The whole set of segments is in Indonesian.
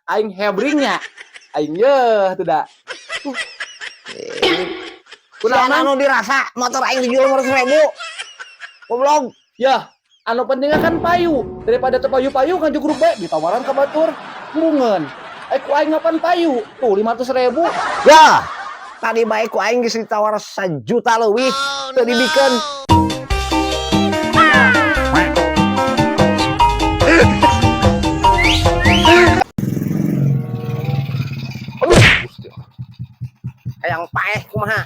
aing hebringnya. Aing yeuh teu da. Kunaon anu dirasa motor aing dijual 500.000. Goblok. Yah, anu pentingnya kan payu. Daripada teu payu-payu kan jugruk bae ditawaran ka batur. Bungeun. Ku aing ngapan payu. Tuh 500.000. Ya. Tadi bae ku aing geus ditawar 1 juta leuwih teu dibikeun. Hayang paeh kumaha?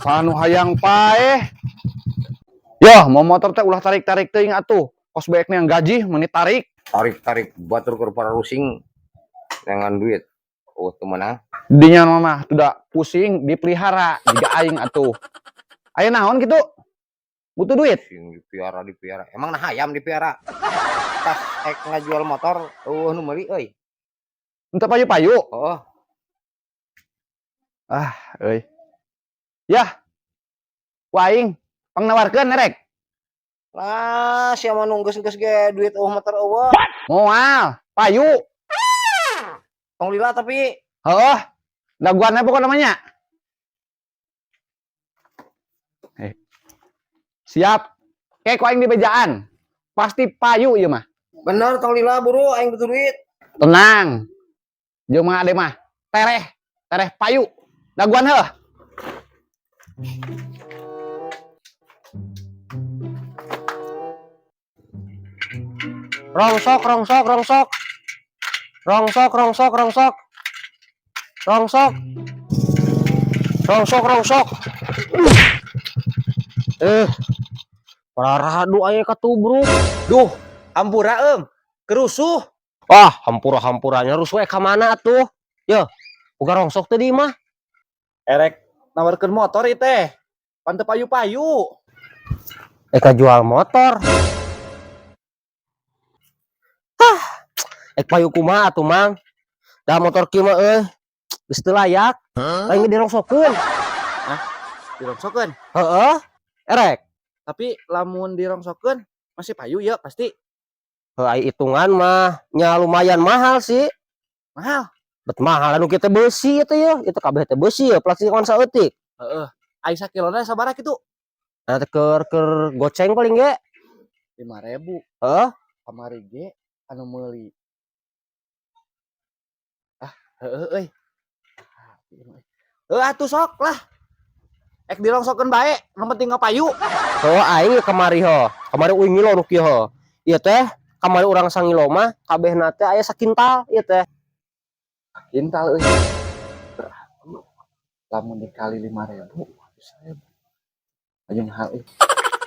Anu hayang paeh. Yah, mau motor teh ulah tarik-tarik teuing atuh. Kos baekna yang gaji menit tarik. Tarik-tarik batur keur para rusing dengan duit. Oh, teu meunang. Dinya mah tidak pusing dipelihara juga aing atuh. Aya naon kitu? Butuh duit. Pusing dipelihara. Emang nah hayam dipelihara. Pas ngajual motor, nu meuli euy. Untuk payu-payu. Oh. Euy. Yah. Ku aing pangnawarkeun nerek. Lah, sia mah nunggeus-geus ge duit motor eueuh. Moal, payu. Tong lila tapi Heuh. Daguanna pokok namanya. Siap. Kayak ku aing di bejaan. Pasti payu ieu mah. bener tong lila buru aing butuh duit. Tenang. Jeung mah ade mah. Tereh payu. Daguan heuh. Rongsok. Parahadu aya katubruk. Duh, hampura kerusuh. Wah, hampura-hampuranya rusuh ka mana atuh? Yo, boga rongsok teh di mah. Erek nawarkeun motor ieu teh. Pan teu payu-payu. Eka jual motor. Ek payu kumaha atuh, Mang? Da motor kieu mah geus teu layak. Aing dirongsokeun. Dirongsokeun. Heeh. Erek. Tapi lamun dirongsokeun masih payu ya pasti. Ai hitungan mah nya lumayan mahal sih. Mahal. Bet mahal anu kitu beusi eta ya. Itu kabeh teh beusi ya, plastikan saeutik. Heeh. Ai sakilona sabaraha kitu? Nah, keur goceng paling ge 5.000. heeh. Kamari ge anu meuli. Euy. Atuh sok lah. Ek dirongsokeun bae, nu penting ngapayu. Heuh aing kamari ho. Kamari uing ngilo nu kieu ho. Ieu teh kamari urang sangilo mah kabehna teh aya sakintal ieu teh. Kintal euy. Lamun dikali 5.000, 100.000. Ayeuna hal euy.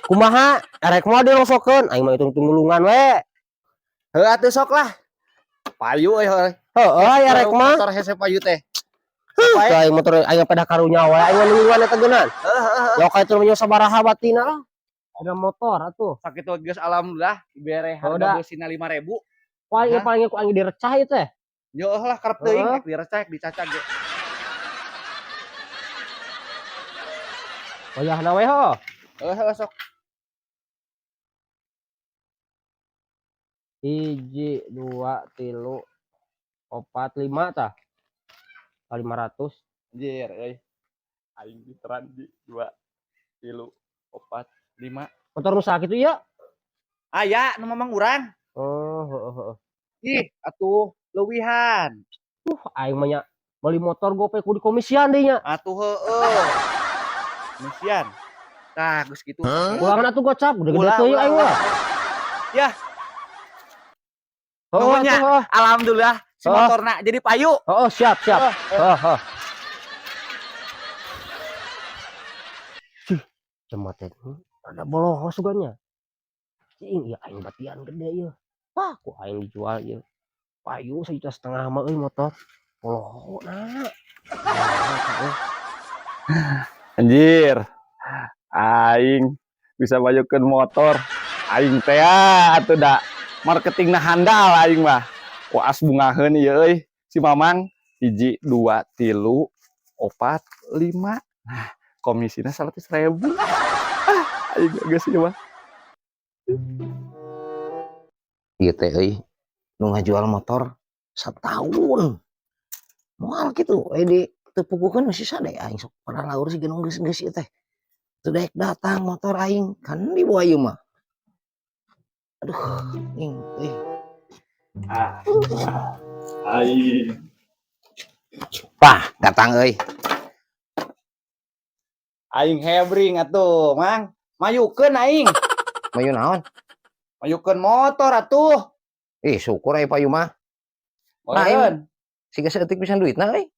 Kumaha? Erek moal dirongsokeun, aing mah hitung nulungan we. Heuh atuh sok lah. Payu euy. Heeh, erek mah. Motor hese payu teh. Aing motor aing pada karunya we, aing mah nulungan eta geunan. Ya kayak teu nya sabaraha batina lah. Ada motor atuh. Sakitu geus alhamdulillah dibere harga beusina 5.000. Paling ku aing direcah ieu teh. Yo lah karep teuing ek direcah ek dicacag ge. Wayahna we ho. Heuh sok. 1 2 3 4 5 tah. 500. Anjir euy. Aing diteran di 2 3 4 5. Motor rusak itu ya? Aya nu mamang urang. Oh, heeh. Ih, atuh leuwihan. Aing mah nya beli motor gope ku di komisian deui nya. Atuh heueuh. Misian. Tah geus kitu. Ulangan atuh gocap, gede-gede teuing aing mah. Yah. Heeh, Pokoknya alhamdulillah si motorna jadi payu. Oh, siap. Heeh. Cuma teh ada bolohos suganya. Cing ya aing batian gede ieu. Wah, ku aing dijual ieu. Payu 1,5 mah euy motor. Bolohona. Anjir. Aing bisa bayukeun motor. Aing teh atuh da marketingna handal aing mah. Waas bungaheun ieu euy si Mamang. 1 2 3 4 5. Nah, komisina 100.000. Aing geus ieu mah. Ieu teh euy nu ngajual motor Setahun moal gitu di tepukukan masih sadar aing sok pada laur sih genong geus ieu teh teu daek datang motor aing kan di bawah ieu mah aduh ing Aing. pah datang euy Aing hebring atuh, Mang. Mayukeun aing. mayu naon Mayukeun motor atuh. syukur aya payu mah Meureun. siga saeutik pisan duitna euy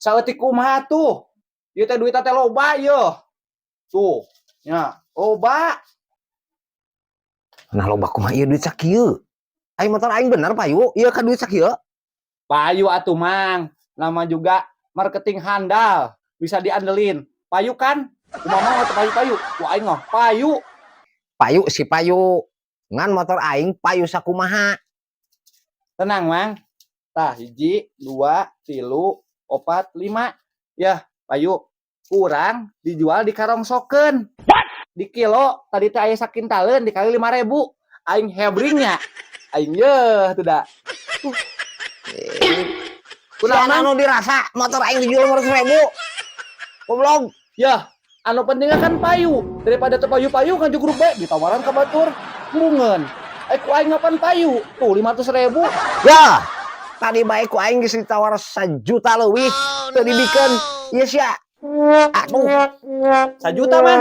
Saeutik kumaha tuh? Ieu teh duitna teh loba ieu. Tuh, nya, loba. nah loba kumaha ieu duit sakieu aing motor aing bener payu ieu ka duit sakieu Payu atuh, Mang. Nama juga marketing handal. Bisa diandelin. Payu kan? Kumaha atuh payu-payu? Ku aing mah payu. payu si payu ngan motor aing payu sakumaha Tenang, Mang. Tah, 1, 2, 3, 4, 5. Yah, payu. Kurang dijual di karongsokeun. Di kilo tadi teh aya sakintaleun dikali 5.000. Aing hebringnya. Aing yeuh teu da. kunaon anu dirasa motor aing dijual 500.000 goblok Yah, anu pentingnya kan payu. Daripada teu payu-payu kan jugruk bae ditawaran ka batur. Murungeun. Ku aing ngapan payu. Tuh 500.000. ya tadi baik ku aing geus ditawar 1 juta leuwih teu dibikeun ieu sia aduh 1 juta, Mang.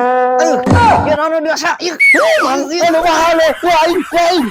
ieu anu dirasa ieu Anu mahal deh. Ku aing.